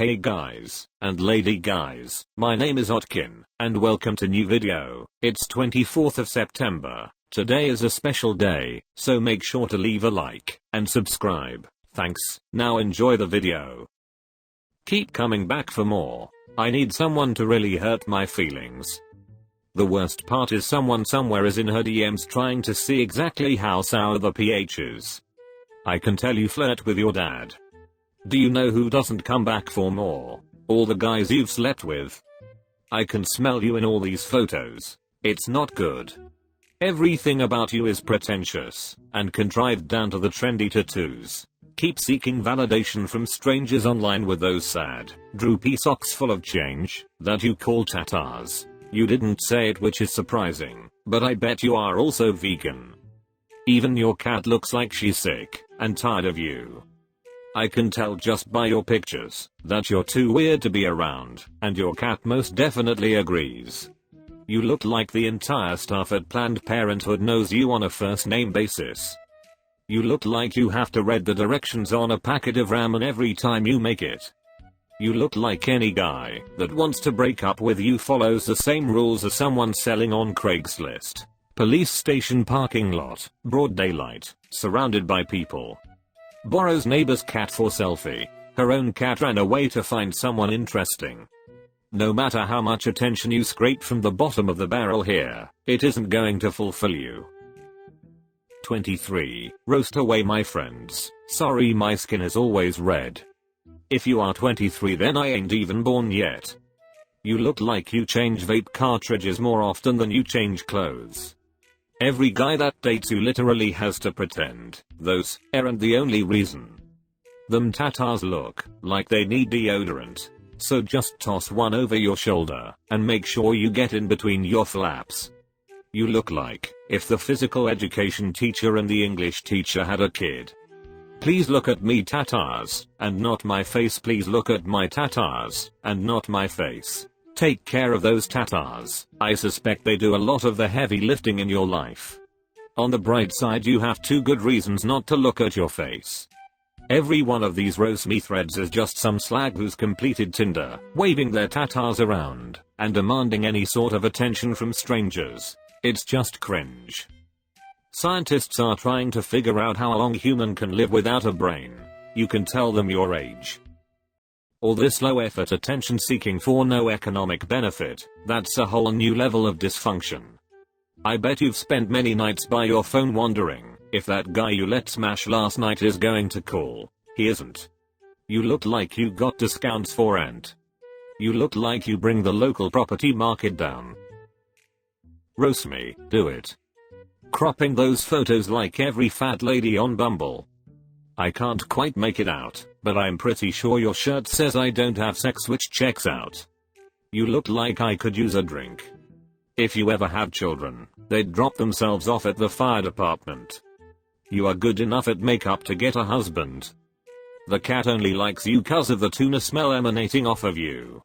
Hey guys, and lady guys, my name is Otkin, and welcome to new video. It's 24th of September. Today is a special day, so make sure to leave a like, and subscribe. Thanks, now enjoy the video. Keep coming back for more. I need someone to really hurt my feelings. The worst part is someone somewhere is in her DMs trying to see exactly how sour the pH is. I can tell you flirt with your dad. Do you know who doesn't come back for more? All the guys you've slept with. I can smell you in all these photos. It's not good. Everything about you is pretentious and contrived down to the trendy tattoos. Keep seeking validation from strangers online with those sad, droopy socks full of change that you call tatars. You didn't say it, which is surprising, but I bet you are also vegan. Even your cat looks like she's sick and tired of you. I can tell just by your pictures that you're too weird to be around, and your cat most definitely agrees. You look like the entire staff at Planned Parenthood knows you on a first name basis. You look like you have to read the directions on a packet of ramen every time you make it. You look like any guy that wants to break up with you follows the same rules as someone selling on Craigslist. Police station parking lot, broad daylight, surrounded by people. Borrows neighbor's cat for selfie. Her own cat ran away to find someone interesting. No matter how much attention you scrape from the bottom of the barrel here, it isn't going to fulfill you. 23. Roast away my friends. Sorry my skin is always red. If you are 23 then I ain't even born yet. You look like you change vape cartridges more often than you change clothes. Every guy that dates you literally has to pretend those aren't the only reason. Them tatars look like they need deodorant. So just toss one over your shoulder and make sure you get in between your flaps. You look like if the physical education teacher and the English teacher had a kid. Please look at me tatars, and not my face. Please look at my tatars, and not my face. Take care of those tatars. I suspect they do a lot of the heavy lifting in your life. On the bright side, you have two good reasons not to look at your face. Every one of these RoastMe threads is just some slag who's completed Tinder, waving their tatars around, and demanding any sort of attention from strangers. It's just cringe. Scientists are trying to figure out how long human can live without a brain. You can tell them your age. All this low effort attention seeking for no economic benefit, that's a whole new level of dysfunction. I bet you've spent many nights by your phone wondering if that guy you let smash last night is going to call. He isn't. You look like you got discounts for rent. You look like you bring the local property market down. Roast me, do it. Cropping those photos like every fat lady on Bumble. I can't quite make it out, but I'm pretty sure your shirt says I don't have sex, which checks out. You look like I could use a drink. If you ever have children, they'd drop themselves off at the fire department. You are good enough at makeup to get a husband. The cat only likes you cause of the tuna smell emanating off of you.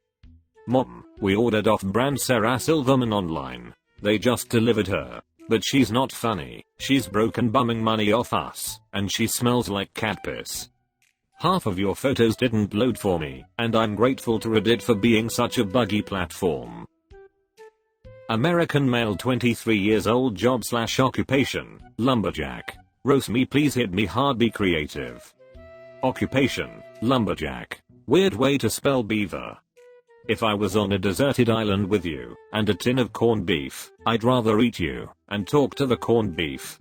Mom, we ordered off-brand Sarah Silverman online. They just delivered her. But she's not funny, she's broken bumming money off us, and she smells like cat piss. Half of your photos didn't load for me, and I'm grateful to Reddit for being such a buggy platform. American male 23 years old job/occupation, lumberjack. Roast me please hit me hard, be creative. Occupation, lumberjack. Weird way to spell beaver. If I was on a deserted island with you, and a tin of corned beef, I'd rather eat you, and talk to the corned beef.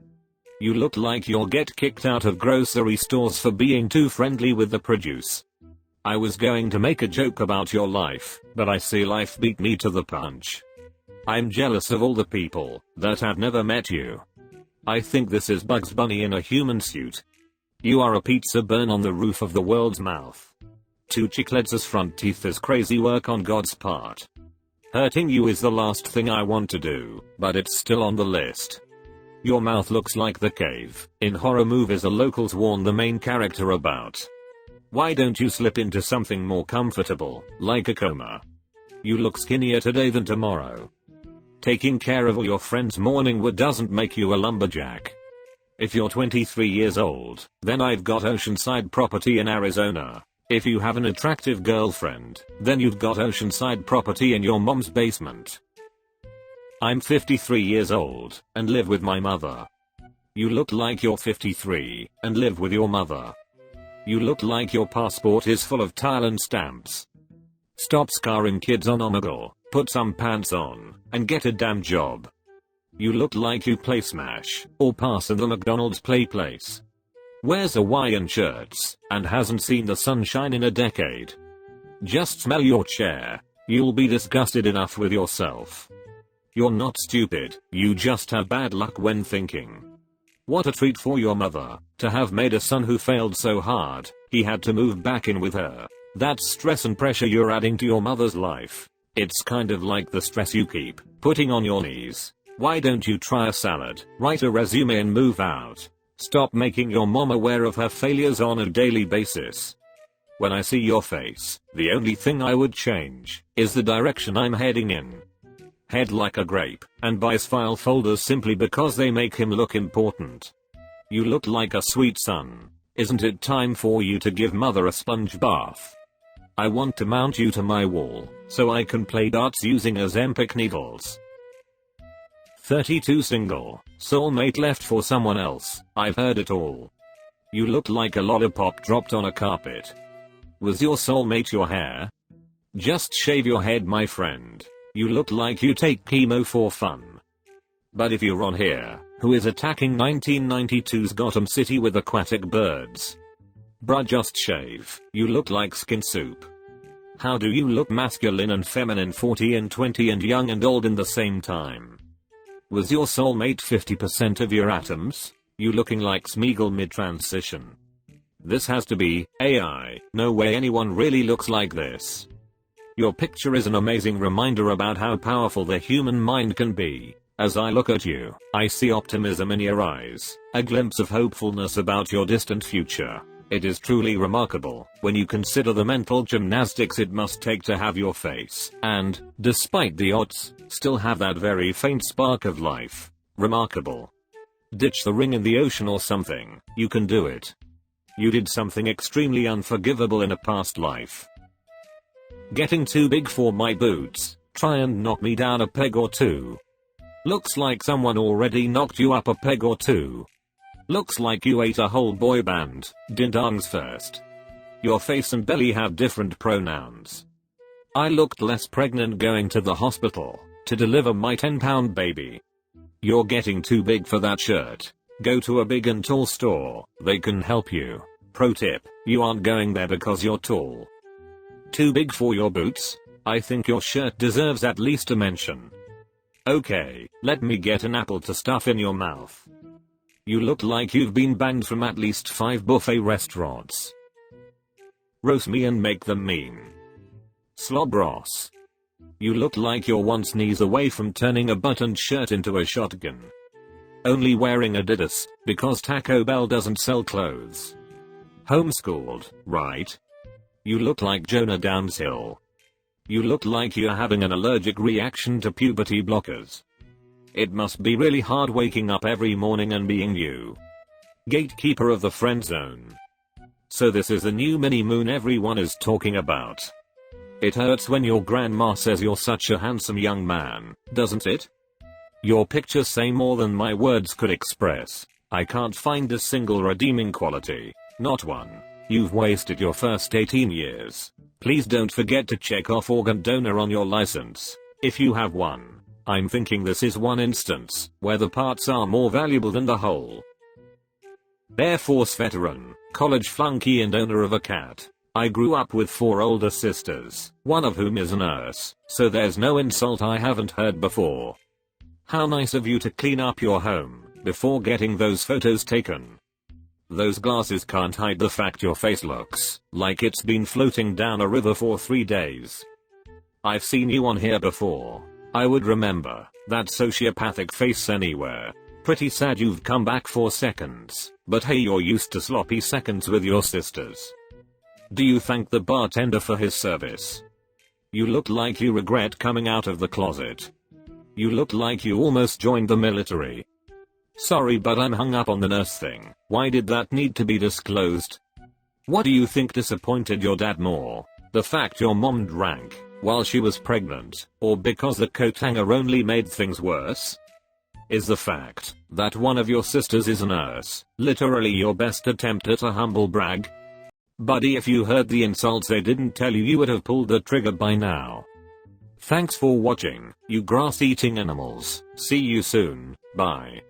You look like you'll get kicked out of grocery stores for being too friendly with the produce. I was going to make a joke about your life, but I see life beat me to the punch. I'm jealous of all the people that have never met you. I think this is Bugs Bunny in a human suit. You are a pizza burn on the roof of the world's mouth. Two chiclets front teeth is crazy work on God's part. Hurting you is the last thing I want to do, but it's still on the list. Your mouth looks like the cave in horror movies the locals warn the main character about. Why don't you slip into something more comfortable, like a coma? You look skinnier today than tomorrow. Taking care of all your friends' morning wood doesn't make you a lumberjack. If you're 23 years old, then I've got oceanside property in Arizona. If you have an attractive girlfriend, then you've got oceanside property in your mom's basement. I'm 53 years old and live with my mother. You look like you're 53 and live with your mother. You look like your passport is full of Thailand stamps. Stop scarring kids on Omegle, put some pants on, and get a damn job. You look like you play Smash, or pass in the McDonald's play place. Wears Hawaiian shirts, and hasn't seen the sunshine in a decade. Just smell your chair. You'll be disgusted enough with yourself. You're not stupid, you just have bad luck when thinking. What a treat for your mother, to have made a son who failed so hard, he had to move back in with her. That's stress and pressure you're adding to your mother's life. It's kind of like the stress you keep putting on your knees. Why don't you try a salad, write a resume and move out? Stop making your mom aware of her failures on a daily basis. When I see your face, the only thing I would change is the direction I'm heading in. Head like a grape, and buys file folders simply because they make him look important. You look like a sweet son. Isn't it time for you to give mother a sponge bath? I want to mount you to my wall, so I can play darts using Ozempic needles. 32 single, soulmate left for someone else, I've heard it all. You look like a lollipop dropped on a carpet. Was your soulmate your hair? Just shave your head, my friend. You look like you take chemo for fun. But if you're on here, who is attacking 1992's Gotham City with aquatic birds? Bruh, just shave. You look like skin soup. How do you look masculine and feminine, 40 and 20 and young and old in the same time? Was your soulmate 50% of your atoms? You looking like Smeagol mid-transition. This has to be AI. No way anyone really looks like this. Your picture is an amazing reminder about how powerful the human mind can be. As I look at you, I see optimism in your eyes, a glimpse of hopefulness about your distant future. It is truly remarkable when you consider the mental gymnastics it must take to have your face, and, despite the odds, still have that very faint spark of life. Remarkable. Ditch the ring in the ocean or something, you can do it. You did something extremely unforgivable in a past life. Getting too big for my boots, try and knock me down a peg or two. Looks like someone already knocked you up a peg or two. Looks like you ate a whole boy band, ding-dongs first. Your face and belly have different pronouns. I looked less pregnant going to the hospital to deliver my 10-pound baby. You're getting too big for that shirt. Go to a big and tall store, they can help you. Pro tip, you aren't going there because you're tall. Too big for your boots? I think your shirt deserves at least a mention. Okay, let me get an apple to stuff in your mouth. You look like you've been banned from at least 5 buffet restaurants. Roast me and make them mean. Slob Ross. You look like you're one sneeze away from turning a buttoned shirt into a shotgun. Only wearing Adidas, because Taco Bell doesn't sell clothes. Homeschooled, right? You look like Jonah Downshill. You look like you're having an allergic reaction to puberty blockers. It must be really hard waking up every morning and being you. Gatekeeper of the friend zone. So this is the new mini moon everyone is talking about. It hurts when your grandma says you're such a handsome young man, doesn't it? Your pictures say more than my words could express. I can't find a single redeeming quality. Not one. You've wasted your first 18 years. Please don't forget to check off organ donor on your license, if you have one. I'm thinking this is one instance where the parts are more valuable than the whole. Air Force veteran, college flunkie and owner of a cat. I grew up with 4 older sisters, one of whom is a nurse, so there's no insult I haven't heard before. How nice of you to clean up your home before getting those photos taken. Those glasses can't hide the fact your face looks like it's been floating down a river for 3 days. I've seen you on here before. I would remember that sociopathic face anywhere. Pretty sad you've come back for seconds, but hey, you're used to sloppy seconds with your sisters. Do you thank the bartender for his service? You look like you regret coming out of the closet. You look like you almost joined the military. Sorry, but I'm hung up on the nurse thing. Why did that need to be disclosed? What do you think disappointed your dad more? The fact your mom drank while she was pregnant, or because the coat hanger only made things worse? Is the fact that one of your sisters is a nurse literally your best attempt at a humble brag? Buddy, if you heard the insults they didn't tell you, you would have pulled the trigger by now. Thanks for watching, you grass-eating animals. See you soon. Bye.